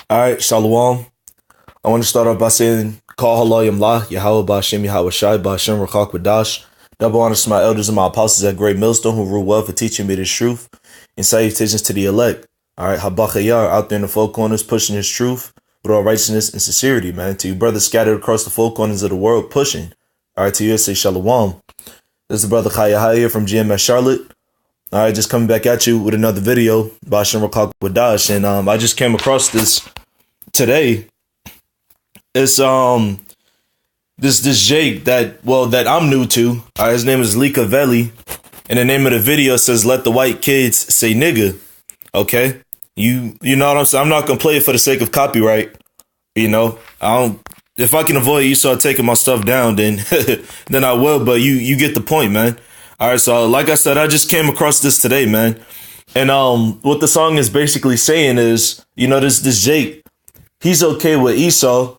All right, Shalom. I want to start off by saying, Call halalyam la, Yahawah Ba'Shem Yahawashi Ba'Shem Rakak Wadash. Double honors to my elders and my apostles at Great Millstone who rule well for teaching me this truth and salutations to the elect. All right, Habachayar out there in the four corners pushing his truth with all righteousness and sincerity, man. To you brothers scattered across the four corners of the world pushing. All right, to you I say Shalom. This is the brother Yahawah from GMS Charlotte. All right, just coming back at you with another video, Ba'Shem Rakak Wadash. And I just came across this today. It's this Jake that I'm new to. His name is Lika Veli, and the name of the video says "Let the white kids say nigga." Okay, you know what I'm saying. I'm not gonna play it for the sake of copyright. You know, I don't. If I can avoid Esau taking my stuff down, then then I will. But you get the point, man. All right, so like I said, I just came across this today, man. And what the song is basically saying is, this Jake, he's okay with Esau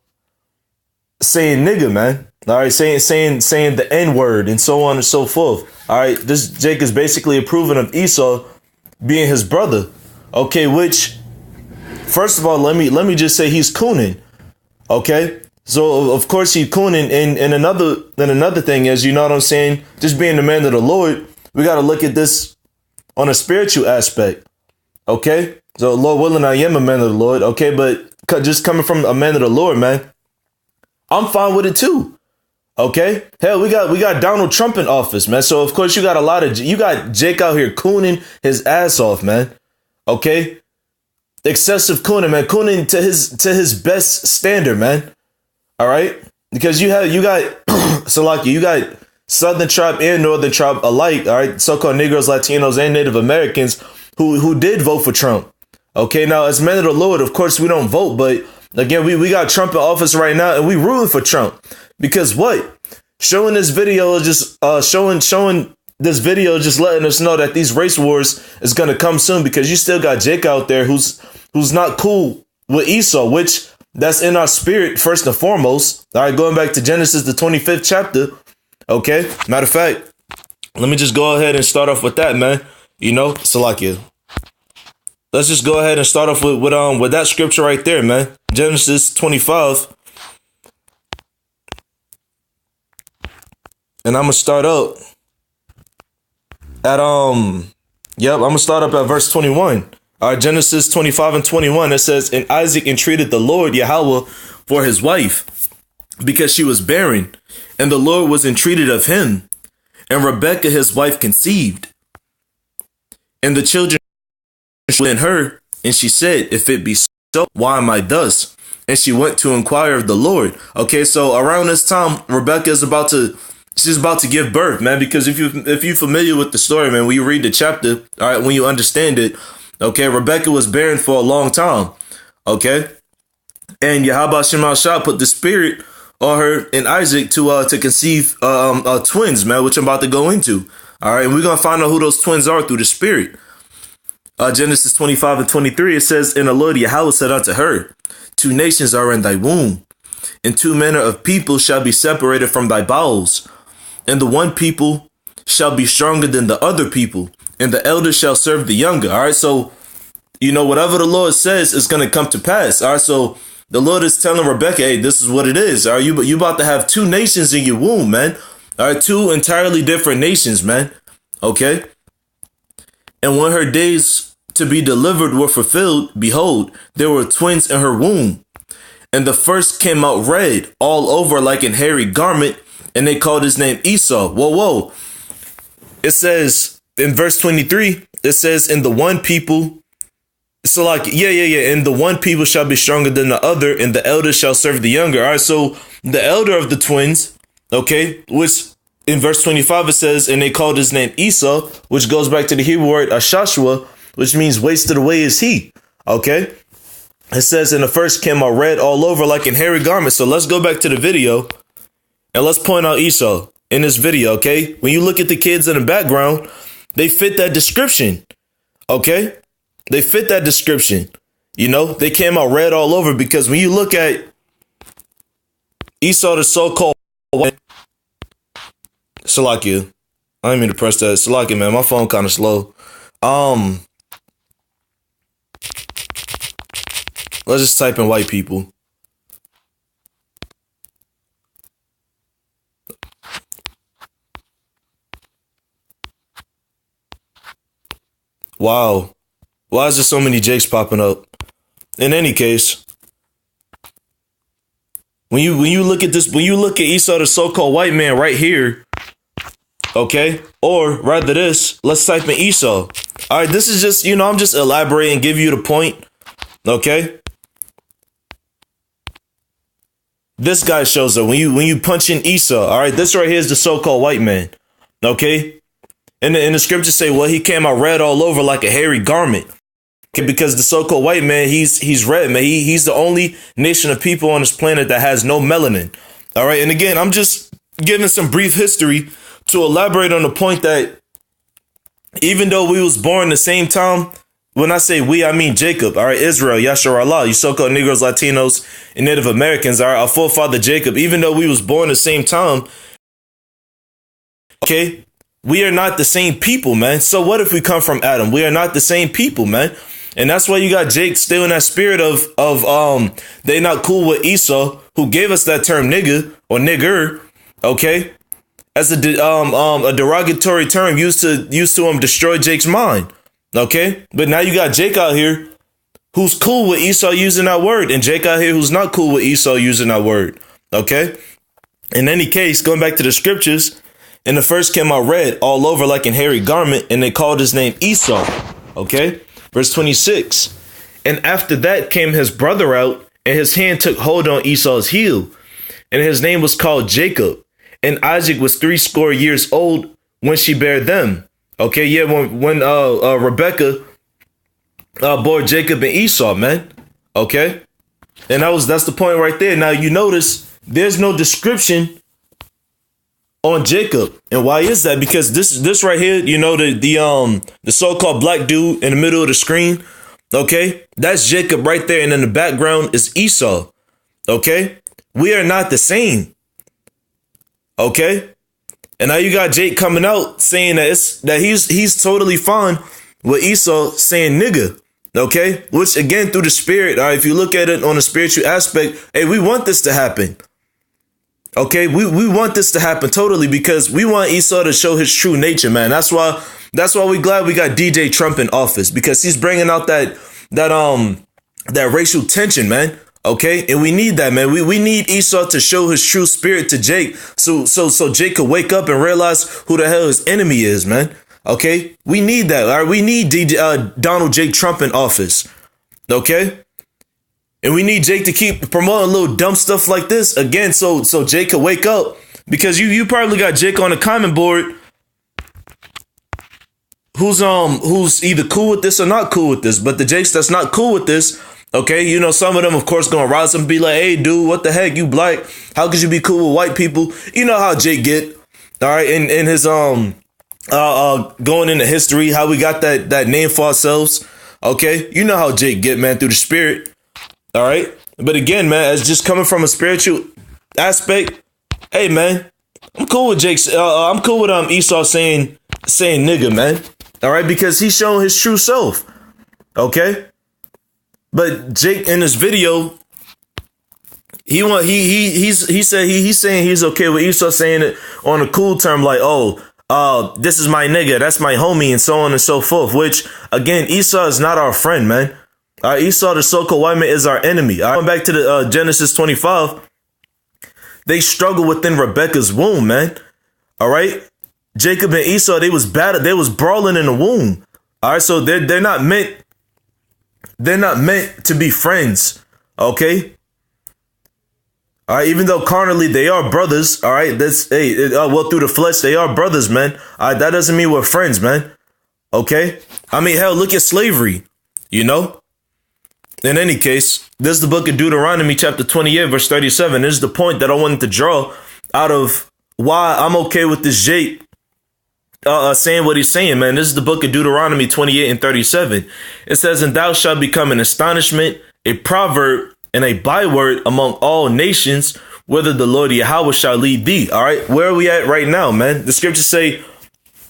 saying nigga, man. All right, saying the N-word and so on and so forth. All right, this Jake is basically approving of Esau being his brother. Okay, which first of all, let me just say he's cooning. Okay, so of course he's cooning, and another thing is, you know what I'm saying, just being the man of the Lord, we got to look at this on a spiritual aspect. Okay, so Lord willing, I am a man of the Lord. Okay, but just coming from a man of the Lord, man, I'm fine with it too. Okay. Hell, we got Donald Trump in office, man. So of course you got Jake out here cooning his ass off, man. Okay. Excessive cooning, man. Cooning to his best standard, man. All right. Because you got Salaki, you got Southern tribe and Northern tribe alike. All right. So-called Negroes, Latinos, and Native Americans who did vote for Trump. Okay. Now, as men of the Lord, of course, we don't vote, but again, we got Trump in office right now, and we rooting for Trump because what? Showing this video is just showing this video just letting us know that these race wars is gonna come soon, because you still got Jake out there who's not cool with Esau, which that's in our spirit first and foremost. All right, going back to Genesis the 25th chapter. Okay, matter of fact, let me just go ahead and start off with that, man. Salakia. Let's just go ahead and start off with that scripture right there, man. Genesis 25. And I'm gonna start up at I'm gonna start up at verse 21. Genesis 25 and 21. It says, "And Isaac entreated the Lord Yahawah for his wife, because she was barren, and the Lord was entreated of him. And Rebekah his wife conceived, and the children in her, and she said, If it be so, why am I thus? And she went to inquire of the Lord." Okay, so around this time, Rebekah is about to give birth, man. Because if you're familiar with the story, man, when you read the chapter, all right, when you understand it, okay, Rebekah was barren for a long time. Okay, and Yahawashi put the spirit on her and Isaac to conceive twins, man, which I'm about to go into. All right, and we're gonna find out who those twins are through the spirit. Genesis 25 and 23, it says, "And the Lord Yahawah said unto her, Two nations are in thy womb, and two manner of people shall be separated from thy bowels. And the one people shall be stronger than the other people, and the elder shall serve the younger." All right, so, whatever the Lord says is going to come to pass. All right, so the Lord is telling Rebekah, hey, this is what it is. All right, you about to have two nations in your womb, man. All right, two entirely different nations, man. Okay. "And when her days to be delivered were fulfilled, behold, there were twins in her womb. And the first came out red all over like an hairy garment, and they called his name Esau." Whoa. It says in verse 23, it says, "In the one people," so like, "And the one people shall be stronger than the other, and the elder shall serve the younger." All right, so the elder of the twins, okay, which in verse 25 it says, "And they called his name Esau," which goes back to the Hebrew word Ashashua, which means wasted away is he. Okay. It says, "And the first came out red all over like an hairy garment." So let's go back to the video and let's point out Esau in this video. Okay. When you look at the kids in the background, they fit that description. Okay. They fit that description. They came out red all over, because when you look at Esau, the so-called Salakia, I didn't mean to press that. Salakia, man, my phone kind of slow. Let's just type in white people. Wow. Why is there so many Jakes popping up? In any case, when you look at this, when you look at Esau, the so-called white man right here, okay, or rather this, let's type in Esau. All right, this is just, I'm just elaborating, give you the point, okay? This guy shows up when you punch in Esau. All right, this right here is the so-called white man, okay? And the scriptures say, well, he came out red all over like a hairy garment. Okay, because the so-called white man, he's red, man. He's the only nation of people on this planet that has no melanin. All right, and again, I'm just giving some brief history to elaborate on the point that even though we was born the same time, when I say we, I mean Jacob, all right, Israel, Yahshua Allah, you so-called Negroes, Latinos, and Native Americans, all right, our forefather Jacob, even though we was born the same time, okay, we are not the same people, man. So what if we come from Adam? We are not the same people, man. And that's why you got Jake still in that spirit of they not cool with Esau, who gave us that term nigga or nigger, okay, as a derogatory term used to destroy Jake's mind, okay. But now you got Jake out here who's cool with Esau using that word, and Jake out here who's not cool with Esau using that word, okay. In any case, going back to the scriptures, and the first came out red all over like an hairy garment, and they called his name Esau, okay. Verse 26, and after that came his brother out, and his hand took hold on Esau's heel, and his name was called Jacob. And Isaac was 80 years old when she bare them. Okay, yeah, when Rebecca bore Jacob and Esau, man. Okay, and that's the point right there. Now you notice there's no description on Jacob, and why is that? Because this right here, the so-called black dude in the middle of the screen, okay, that's Jacob right there, and in the background is Esau. Okay, we are not the same. Okay, and now you got Jake coming out saying that he's totally fine with Esau saying nigga. Okay, which again through the spirit, all right, if you look at it on a spiritual aspect, hey, we want this to happen. Okay, we want this to happen totally because we want Esau to show his true nature, man. That's why we glad we got DJ Trump in office, because he's bringing out that racial tension, man. Okay, and we need that, man. We need Esau to show his true spirit to Jake, so Jake could wake up and realize who the hell his enemy is, man. Okay, we need that. All right, we need Donald J. Trump in office. Okay. And we need Jake to keep promoting little dumb stuff like this again, so Jake could wake up, because you probably got Jake on the comment board who's either cool with this or not cool with this. But the Jakes that's not cool with this, okay, some of them of course gonna rise up and be like, hey dude, what the heck, you black? How could you be cool with white people? You know how Jake get, all right, in his going into history, how we got that name for ourselves. Okay, you know how Jake get, man, through the spirit. All right. But again, man, it's just coming from a spiritual aspect. Hey, man, I'm cool with Jake's. I'm cool with Esau saying nigga, man. All right. Because he's showing his true self. OK. But Jake in this video, he's saying he's OK with Esau saying it on a cool term, like, this is my nigga. That's my homie, and so on and so forth, which, again, Esau is not our friend, man. Esau, the so-called white man, is our enemy. Going back to the Genesis 25, they struggle within Rebecca's womb, man. All right, Jacob and Esau, they was brawling in the womb. All right, so they're not meant to be friends. Okay. All right, even though carnally they are brothers. All right, through the flesh they are brothers, man. All right, that doesn't mean we're friends, man. Okay, I mean, hell, look at slavery. In any case, this is the book of Deuteronomy, chapter 28, verse 37. This is the point that I wanted to draw out of why I'm okay with this Jake saying what he's saying, man. This is the book of Deuteronomy 28 and 37. It says, and thou shalt become an astonishment, a proverb, and a byword among all nations, whither the Lord Yahawah shall lead thee. All right, where are we at right now, man? The scriptures say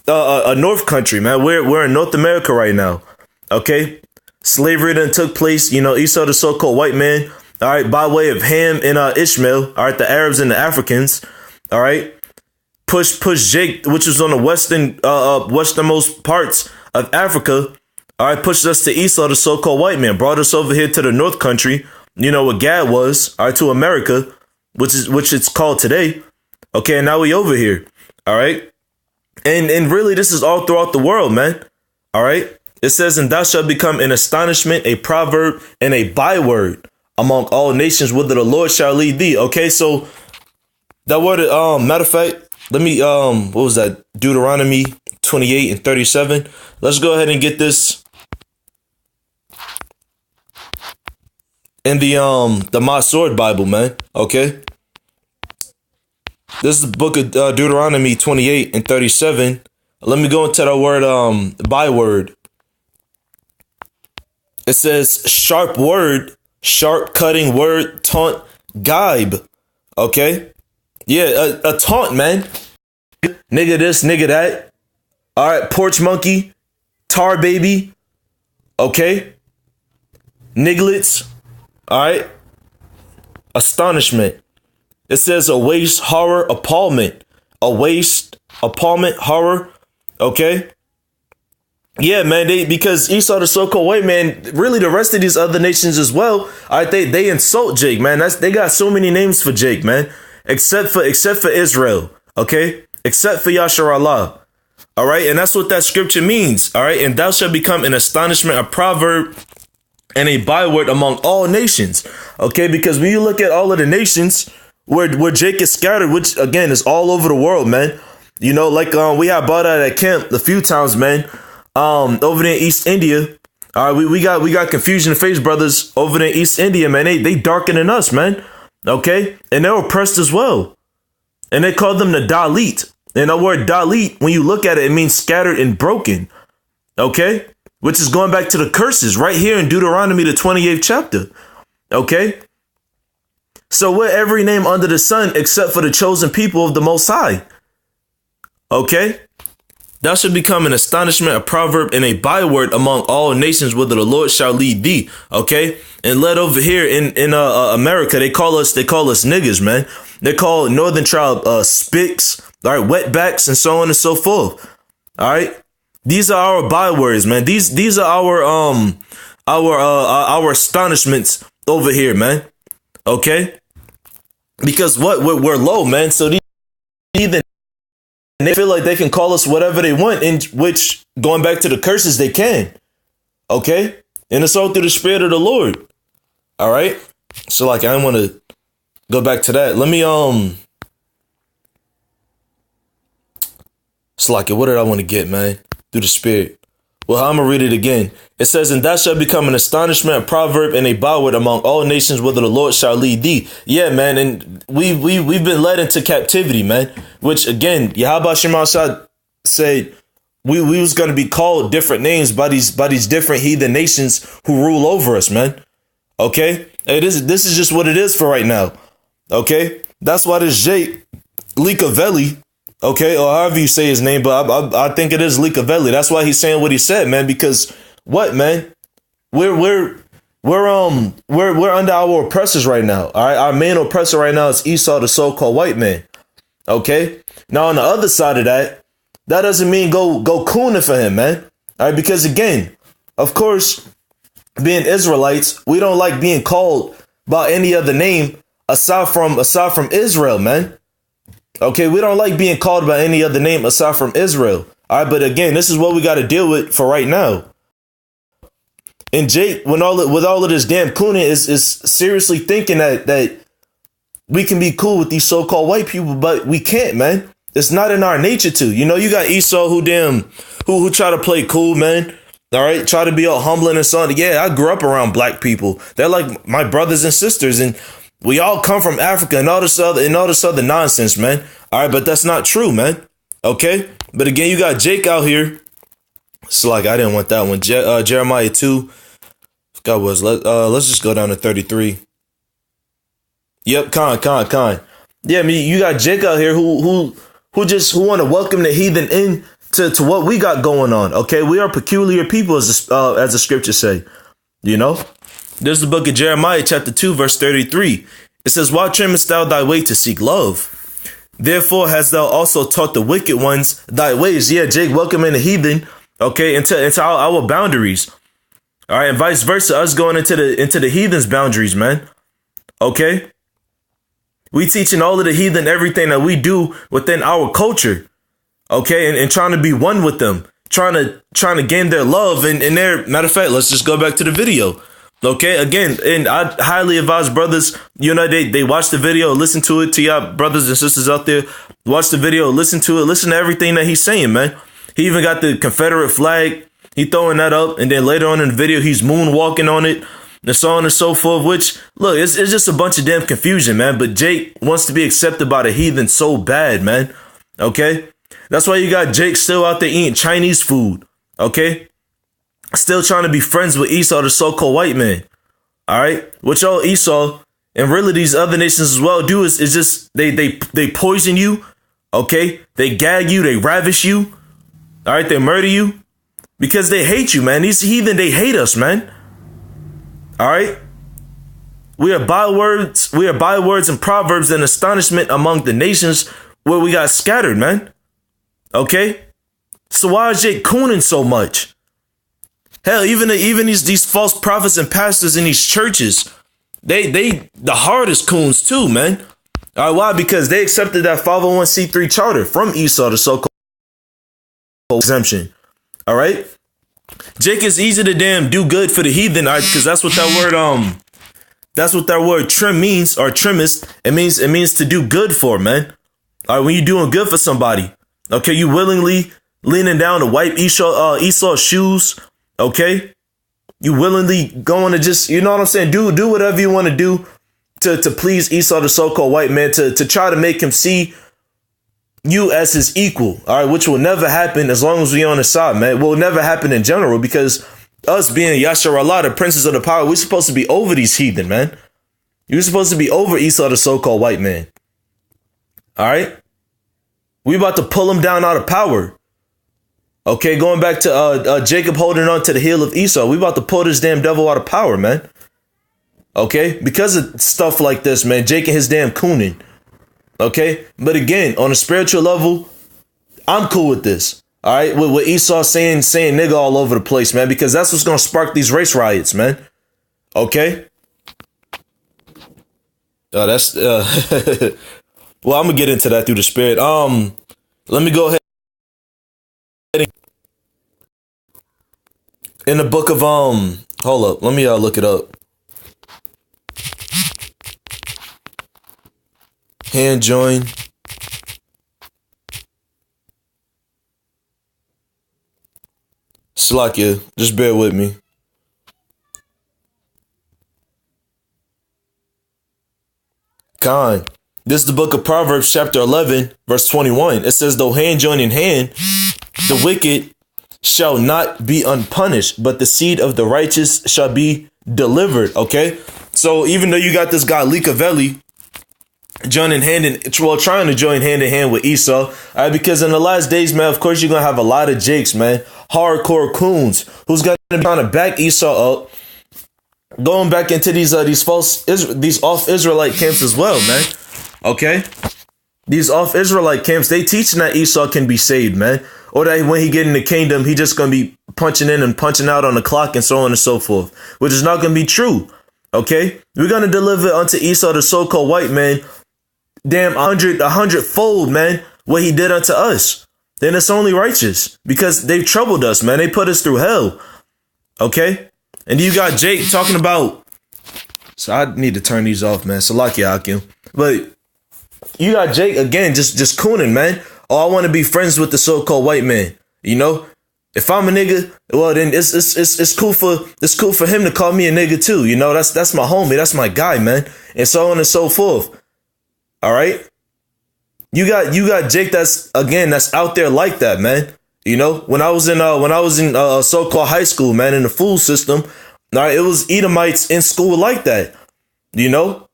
a north country, man. We're in North America right now. Okay. Slavery then took place. Esau, the so-called white man, all right, by way of Ham and Ishmael, all right, the Arabs and the Africans, all right, push Jake, which was on the westernmost parts of Africa, all right, pushed us to Esau, the so-called white man, brought us over here to the North Country, where Gad was, all right, to America, which it's called today. Okay, and now we over here, all right, and really this is all throughout the world, man, all right. It says, and thou shalt become an astonishment, a proverb, and a byword among all nations, whither the Lord shall lead thee. Okay, so that word, matter of fact, let me, what was that? Deuteronomy 28 and 37. Let's go ahead and get this in the My Sword Bible, man. Okay. This is the book of Deuteronomy 28 and 37. Let me go into that word, byword. It says sharp word, sharp cutting word, taunt, gibe. Okay. Yeah, a taunt, man. Nigga this, nigga that. All right, porch monkey, tar baby. Okay. Nigglets. All right. Astonishment. It says a waste, horror, appallment. A waste, appallment, horror. Okay. Yeah, man, because Esau, the so-called white man, really the rest of these other nations as well, all right, they insult Jake, man. They got so many names for Jake, man, except for Israel, okay, except for Yashar Allah, all right, and that's what that scripture means, all right, and thou shalt become an astonishment, a proverb, and a byword among all nations, okay, because when you look at all of the nations where Jake is scattered, which again is all over the world, man, like we have brought out at camp a few times, man. Over there in East India, all right, we got Confusion Face brothers over there in East India, man. They darker than us, man. Okay, and they're oppressed as well, and they call them the Dalit. And the word Dalit, when you look at it, it means scattered and broken. Okay, which is going back to the curses right here in Deuteronomy, the 28th chapter. Okay, so we're every name under the sun except for the chosen people of the Most High. Okay. Thou shalt become an astonishment, a proverb, and a byword among all nations, whither the Lord shall lead thee. Okay, and let over here in America, they call us niggas, man. They call Northern tribe spicks, all right, wetbacks, and so on and so forth. All right, these are our bywords, man. These are our astonishments over here, man. Okay, because we're low, man. So these heathen. And they feel like they can call us whatever they want, in which, going back to the curses, they can. Okay? And it's all through the Spirit of the Lord. All right? So, like, I want to go back to that. Let me, it's like, what did I want to get, man? Through the Spirit. Well, I'm going to read it again. It says, and thou shalt become an astonishment, a proverb, and a byword among all nations, whither the Lord shall lead thee. Yeah, man. And we've been led into captivity, man. Which, again, Yahawashi said we was going to be called different names by these different heathen nations who rule over us, man. Okay? This is just what it is for right now. Okay? That's why this Jake Likavelli, okay, or however you say his name, but I think it is Likavelli. That's why he's saying what he said, man. Because what, man? We're under our oppressors right now. All right, our main oppressor right now is Esau, the so-called white man. Okay. Now on the other side of that doesn't mean go cooning for him, man. All right, because again, of course, being Israelites, we don't like being called by any other name aside from Israel, man. Okay, we don't like being called by any other name aside from Israel. All right, but again, this is what we got to deal with for right now. And Jake, with all of this damn cooning, is seriously thinking that we can be cool with these so-called white people, but we can't, man. It's not in our nature to. You got Esau who try to play cool, man. All right, try to be all humbling and so on. Yeah, I grew up around black people. They're like my brothers and sisters, and we all come from Africa and all this other nonsense, man. All right, but that's not true, man. Okay, but again, you got Jake out here. It's like I didn't want that one. Jeremiah 2. God was let's just go down to 33. Yep, Khan. Yeah, I mean, you got Jake out here who want to welcome the heathen in to what we got going on. Okay, we are peculiar people, as the scriptures say. You know, there's the book of Jeremiah, chapter 2, verse 33. It says, why trimmest thou thy way to seek love? Therefore hast thou also taught the wicked ones thy ways. Yeah, Jake, welcoming the heathen, okay, into our boundaries. All right, and vice versa, us going into the heathen's boundaries, man. Okay, we teaching all of the heathen everything that we do within our culture. Okay, and trying to be one with them, trying to gain their love and their matter of fact. Let's just go back to the video. Okay, again, and I highly advise brothers, you know, they watch the video, listen to it. To y'all brothers and sisters out there, watch the video, listen to it, listen to everything that he's saying, man. He even got the Confederate flag. He throwing that up, and then later on in the video, he's moonwalking on it, and so on and so forth. Which, look, it's just a bunch of damn confusion, man. But Jake wants to be accepted by the heathen so bad, man. Okay. That's why you got Jake still out there eating Chinese food, okay? Still trying to be friends with Esau, the so-called white man, all right? What y'all Esau and really these other nations as well do is just they poison you, okay? They gag you, they ravish you, all right? They murder you because they hate you, man. These heathen, they hate us, man, all right? We are bywords and proverbs and astonishment among the nations where we got scattered, man. Okay, so why is Jake cooning so much? Hell, even these false prophets and pastors in these churches, they the hardest coons too, man. All right, why? Because they accepted that 501c3 charter from Esau, the so-called exemption. All right, Jake is easy to damn do good for the heathen, all right? Because that's what that word trim means, or trimmist. It means to do good for, man. All right, when you're doing good for somebody. Okay, you willingly leaning down to wipe Esau's shoes. Okay, you willingly going to just, you know what I'm saying? Do whatever you want to do to please Esau, the so-called white man, to try to make him see you as his equal. All right, which will never happen as long as we on his side, man. It will never happen in general because us being Yahawah, the princes of the power, we're supposed to be over these heathen, man. You're supposed to be over Esau, the so-called white man. All right. We about to pull him down out of power. Okay, going back to Jacob holding on to the heel of Esau. We about to pull this damn devil out of power, man. Okay, because of stuff like this, man. Jake and his damn cooning. Okay, but again, on a spiritual level, I'm cool with this. All right, with Esau saying nigga all over the place, man, because that's what's gonna spark these race riots, man. Okay. That's well, I'm gonna get into that through the spirit. Let me go ahead. In the book of hold up, let me look it up. Hand join. Slakia, just bear with me. Khan. This is the book of Proverbs, chapter 11, verse 21. It says, though hand join in hand, the wicked shall not be unpunished, but the seed of the righteous shall be delivered. Okay, so even though you got this guy Likavelli joining trying to join hand in hand with Esau, all right, because in the last days, man, of course you're gonna have a lot of Jakes, man, hardcore coons who's gonna be trying to back Esau up, going back into these off Israelite camps as well, man. Okay, these off Israelite camps, they teaching that Esau can be saved, man. Or that when he get in the kingdom, he just going to be punching in and punching out on the clock and so on and so forth, which is not going to be true. Okay, we're going to deliver unto Esau, the so-called white man, damn 100-fold, man, what he did unto us. Then it's only righteous because they've troubled us, man. They put us through hell. Okay, and you got Jake talking about. So I need to turn these off, man. Salakia Akim. But you got Jake again, just cooning, man. Oh, I want to be friends with the so-called white man. You know, if I'm a nigga, well then it's cool for him to call me a nigga too. You know, that's my homie, that's my guy, man, and so on and so forth. All right, you got Jake that's out there like that, man. You know, when I was in so-called high school, man, in the fool system, all right, it was Edomites in school like that. You know,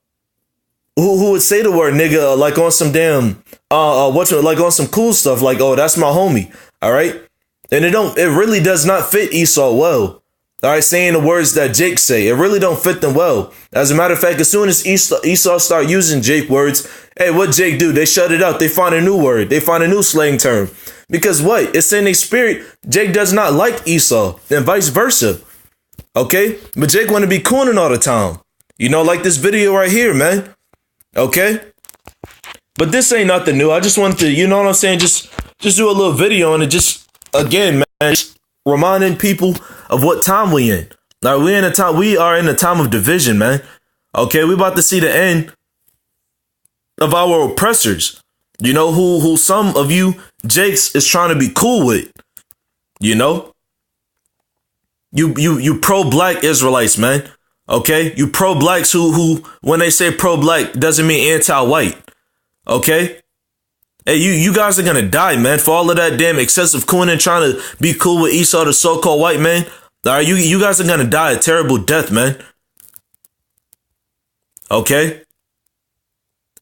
who would say the word nigga like on some damn like on some cool stuff, like, oh, that's my homie. All right. And it really does not fit Esau well. All right, saying the words that Jake say. It really don't fit them well. As a matter of fact, as soon as Esau start using Jake words, hey, what Jake do? They shut it out. They find a new word. They find a new slang term. Because what? It's in their spirit. Jake does not like Esau and vice versa. Okay? But Jake want to be cooning all the time. You know, like this video right here, man. Okay? But this ain't nothing new. I just wanted to, you know what I'm saying? Just do a little video on it. Just, again, man, just reminding people of what time we in. Now, we are in a time of division, man. Okay? We about to see the end of our oppressors. You know, who some of you Jakes is trying to be cool with. You know? You pro-black Israelites, man. Okay? You pro-blacks who when they say pro-black doesn't mean anti-white. Okay? Hey, you guys are gonna die, man, for all of that damn excessive cooning trying to be cool with Esau, the so-called white man. All right, you guys are gonna die a terrible death, man. Okay?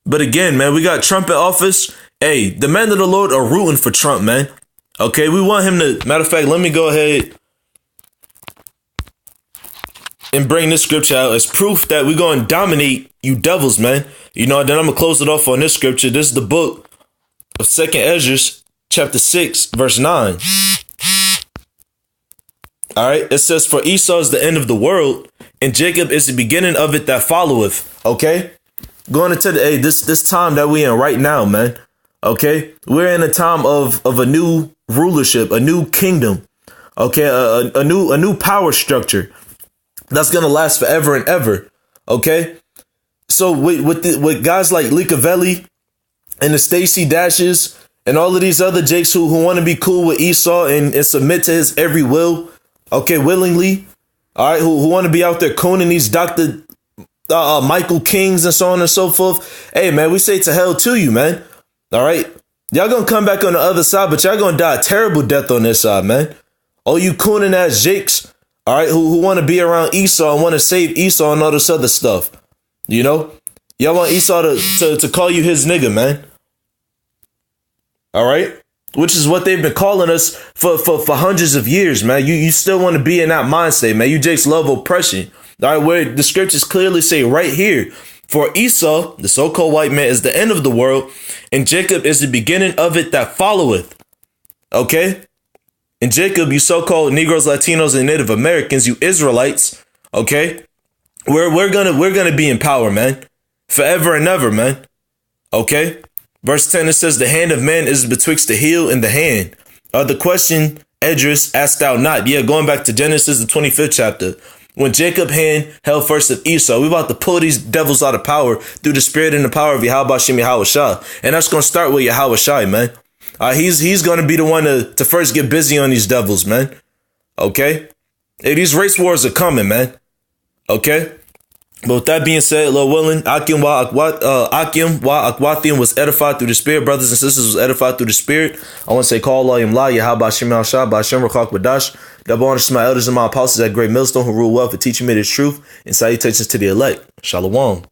But again, man, we got Trump in office. Hey, the men of the Lord are rooting for Trump, man. Okay, we want him to, matter of fact, let me go ahead and bring this scripture out as proof that we're going to dominate you devils, man. You know, then I'm going to close it off on this scripture. This is the book of 2nd Ezra, chapter 6, verse 9. All right, it says, for Esau is the end of the world, and Jacob is the beginning of it that followeth. Okay? Going into this time that we in right now, man. Okay? We're in a time of a new rulership, a new kingdom. Okay? A new power structure that's going to last forever and ever. Okay? So with guys like Likavelli and the Stacey Dashes and all of these other Jakes who want to be cool with Esau and submit to his every will, okay, willingly, all right, who want to be out there cooning these Dr. Michael Kings and so on and so forth. Hey, man, we say to hell to you, man. All right. Y'all gonna come back on the other side, but y'all gonna die a terrible death on this side, man. All you cooning ass Jakes, all right, who want to be around Esau and want to save Esau and all this other stuff. You know? Y'all want Esau to call you his nigga, man. All right? Which is what they've been calling us for hundreds of years, man. You still want to be in that mindset, man. You Jakes love oppression. All right, where the scriptures clearly say right here, for Esau, the so-called white man, is the end of the world, and Jacob is the beginning of it that followeth. Okay? And Jacob, you so-called Negroes, Latinos, and Native Americans, you Israelites, okay? We're gonna be in power, man. Forever and ever, man. Okay? Verse 10, it says, the hand of man is betwixt the heel and the hand. The question, Edris, asked thou not. Yeah, going back to Genesis, the 25th chapter. When Jacob hand held first of Esau, we about to pull these devils out of power through the spirit and the power of Yahawashi, Yahawashi. And that's going to start with Yahawashi, man. He's going to be the one to first get busy on these devils, man. Okay? Hey, these race wars are coming, man. Okay? But with that being said, Lord willing, Akim wa Akwathium was edified through the spirit. Brothers and sisters was edified through the spirit. I want to say, call halalyam la, Yahawah b'Hashem Yahawashi, b'Hashem Rakak B'Dash. Double honors to my elders and my apostles at Great Millstone who rule well for teaching me the truth, and salutations to the elect. Shalom.